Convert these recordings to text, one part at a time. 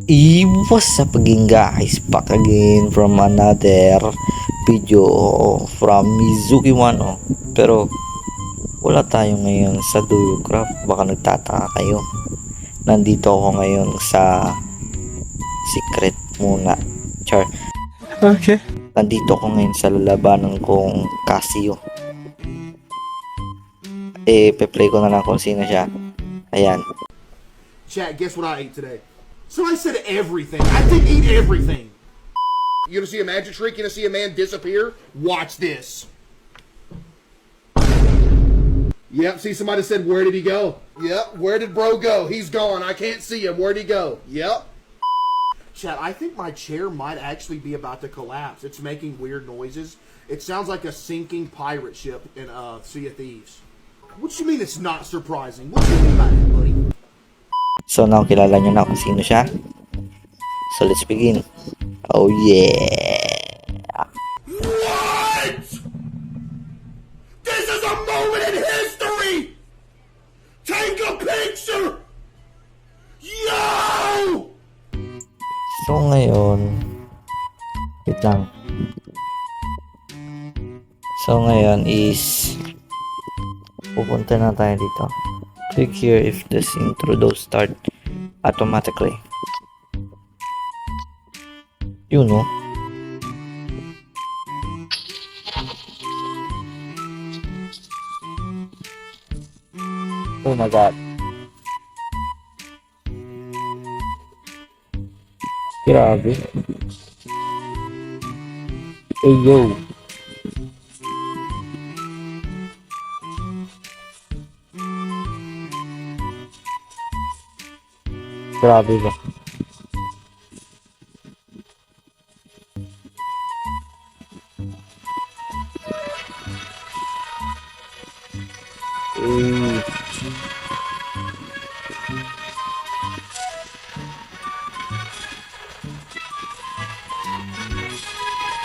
What's up again guys, back again from another video from Mizuki Wano. Pero wala tayo ngayon sa Duyocraft. Baka nagtataka kayo, nandito ako ngayon sa secret muna, char. Okay. Nandito ako ngayon sa lalabanan kong Casio. Pe-play ko na lang kung sino siya. Ayan. Chat, guess what I ate today? So I said everything. I didn't eat everything. You gonna see a magic trick? You gonna see a man disappear? Watch this. Yep, see somebody said, where did he go? Yep, where did bro go? He's gone. I can't see him. Where'd he go? Yep. Chat, I think my chair might actually be about to collapse. It's making weird noises. It sounds like a sinking pirate ship in Sea of Thieves. What you mean it's not surprising? What you mean by that, buddy? So now kilala nyo na kung sino siya. So let's begin. Oh yeah. What? This is a moment in history! Take a picture! Yo! So ngayon, wait lang. So ngayon is pupunta na tayo dito. Click here if this intro does start automatically. You know. Oh my god. Grabe. Hey yo. Grabe ba?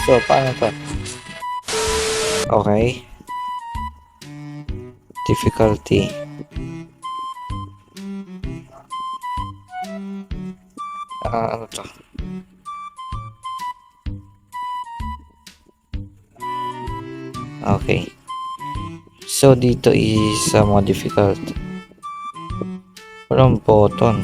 So, paano to? Okay. Difficulty. Ano to? Okay. So, dito is more difficult. Walang button.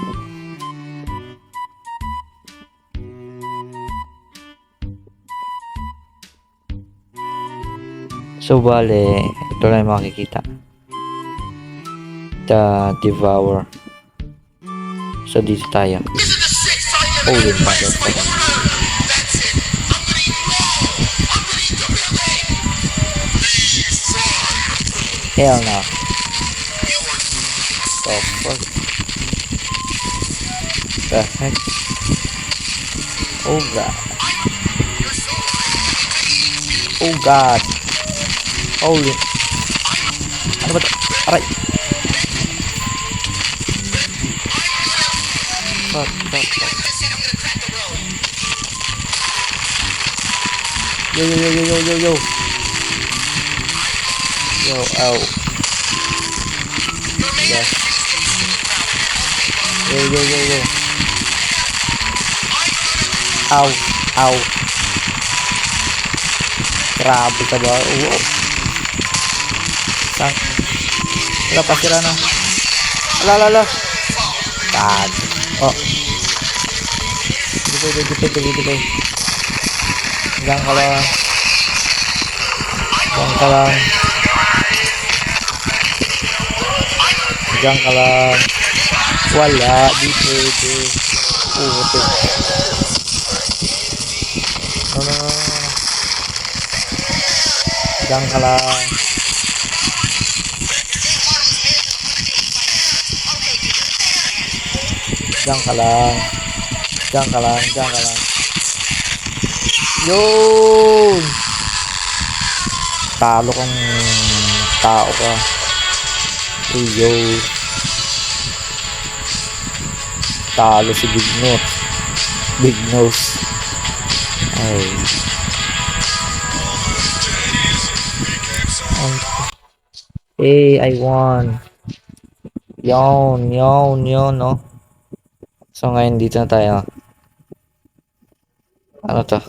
So, bale, ito lang yung makikita. The Devour. So, dito tayo. Holy motherfucker. Hell no. The fuck? The heck? Oh god. Oh god. Holy. Ano ba ito? Aray. Fuck. Yo. Yo, ow. Yes. Yo. Ow. Grabe ka ba? Oo. Saan? Wala, pasira na. Ala. God. Oh. Dito. Diyan ka lang. Wala. Dito. Putik. No. Diyan ka lang. Yun! Talo kang tao ka. Yo. Talo si Big Nose. Ay. Hey, I won. Yon, no? So ngayon dito na tayo. Ano to?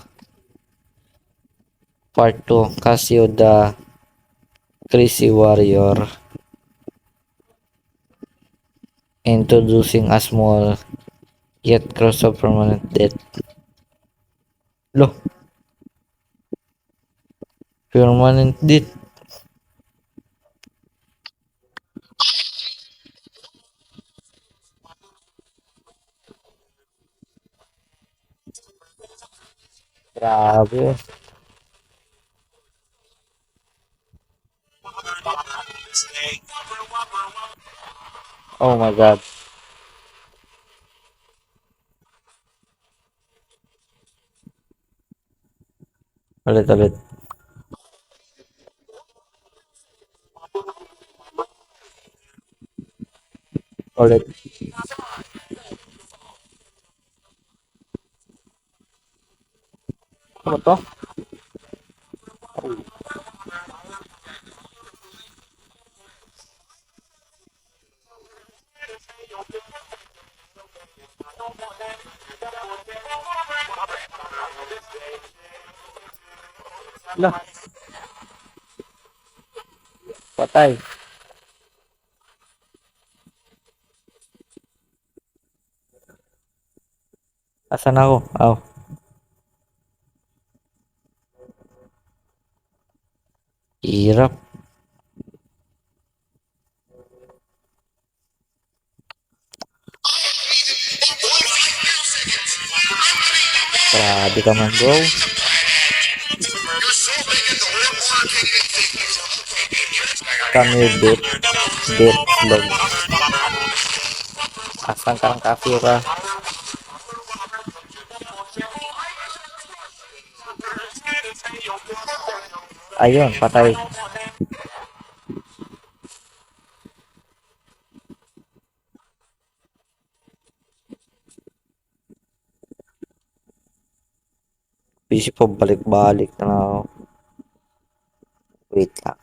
Part 2. Casio the Crazy Warrior. Introducing a small yet cross of permanent death. Lo, permanent death. Grabe. Oh my god. Ulit, ulit. Ulit. Ano to? Lah, patay. Asan ako? Aw. Hirap. Grabe ka man, bro. Come here, bit. Bit vlog. Asan ka ng kafe ka? Ayun, patay. Busy po, balik-balik na ako. Wait lang.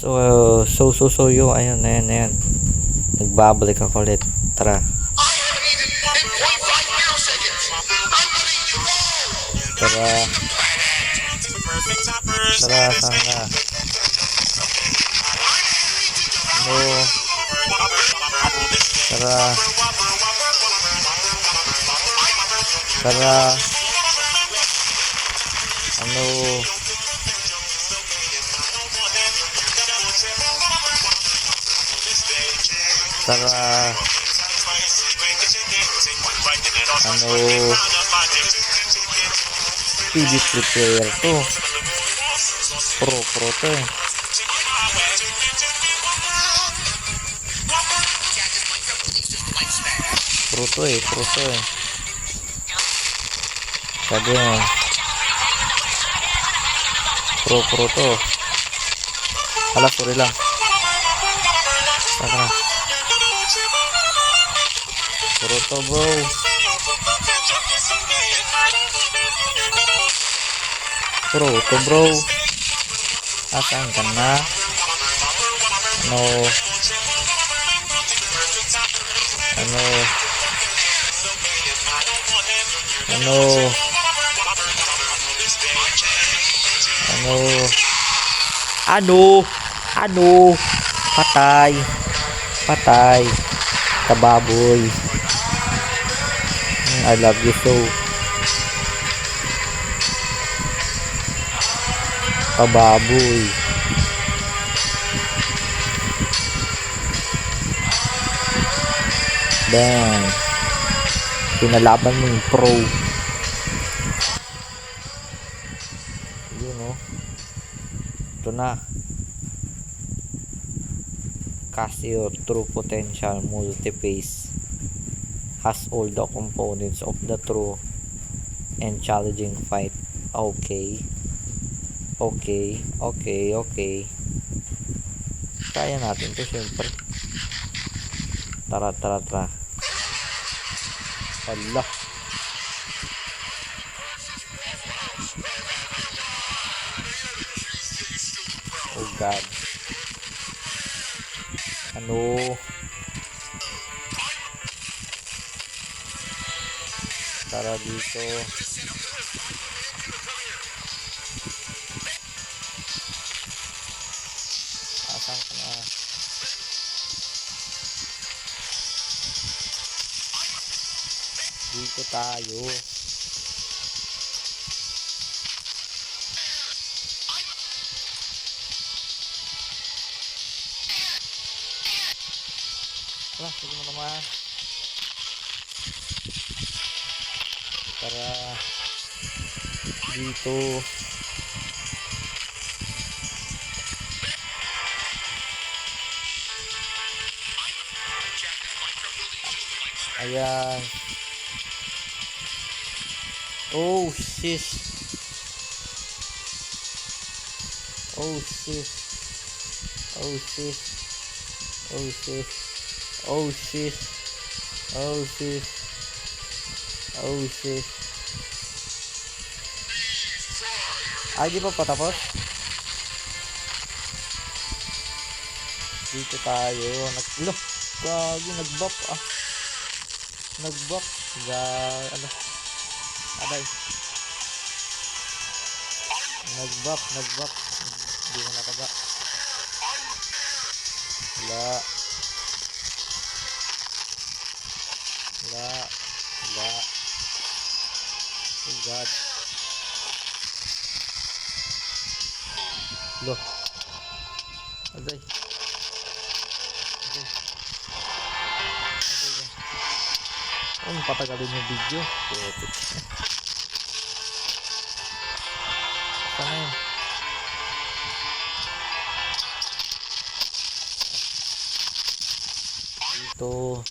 So, yo, ayun, ayun. Nagbabalik ako ulit. Tara. Tara. Tara, sana. No. Tara. Tara. Ano? Tara. Ano? PB player to. Pro to eh. Pro to eh. Sabi mo. Pro to. Hala, sorry lang. Saka. Pro to, bro. Pro to, bro. Asan ka na? Ano? Ano? Ano? Ano? Ano? Ano? Patay. Patay. Kababoy. I love you so. Kababoy. Bang. Pinalaban mo yung pro. Yun o. Ito na. Casio True Potential Multi-Phase has all the components of the true and challenging fight. Okay. Kaya natin to, syempre. Tara. Allah. Oh God. Ano? Tara dito. Asan ka na? Dito tayo. Sige mo naman. Tara. Dito. Ayan. Oh shit. Oh shit. Oh shit. Oh shit. Oh shit. Oh shit. Oh shit. Ay, di pa patapos? Dito tayo. Gagi, nag-buff ah. Nag-buff. Ano? Aday. Nag-buff. Hindi na nakaba. Wala. Oh God. Look. Aday. Patagalin yung video. Putik. Sana yun. Dito.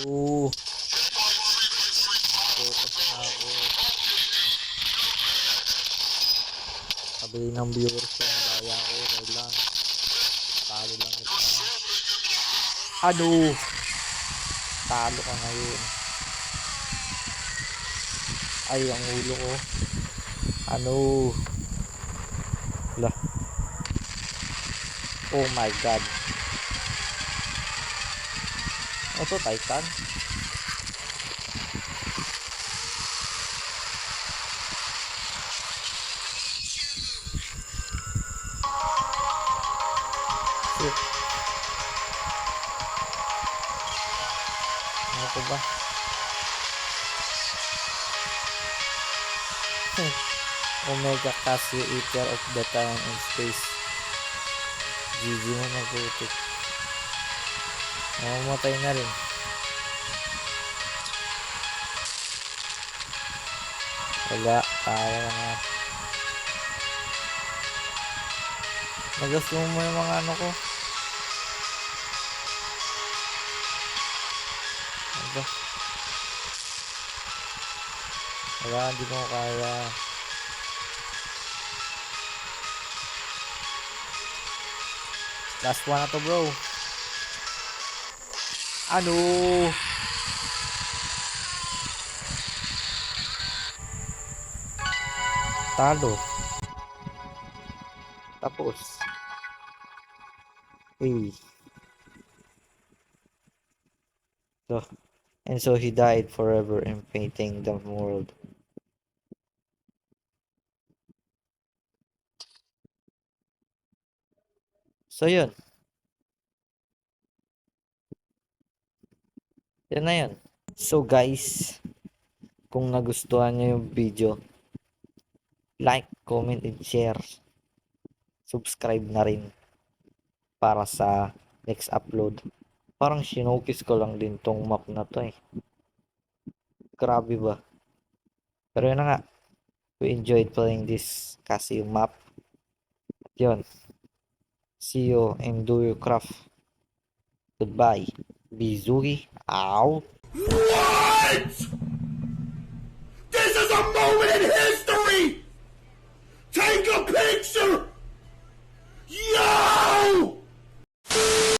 Ano? Focus na ako. Sabi ng viewers ko, malaya ko. Okay lang. Talo lang ito. Ano? Talo ka ngayon. Ay, ang ulo ko. Ano? Lah. Oh my God. Ito, Titan. Shit. Ano ko ba? Omega Casio Eater of the Time and Space. GG mo mabutik. Mamamatay na rin. Wala, tayo na. Nagusto mo yung mga ano ko. Ano? Wala, hindi ko kaya. Last one na to, bro. Ano? Talo. Tapos. So he died forever in painting the world. So yun. Yan na yun. So guys, kung nagustuhan nyo yung video, like, comment, and share. Subscribe na rin para sa next upload. Parang sinokis ko lang din tong map na to eh. Grabe ba? Pero yun na nga. We enjoyed playing this Casio map. At yun. See you in Do Your Craft. Goodbye. Bizuki out. What? This is a moment in history! Take a picture! Yo!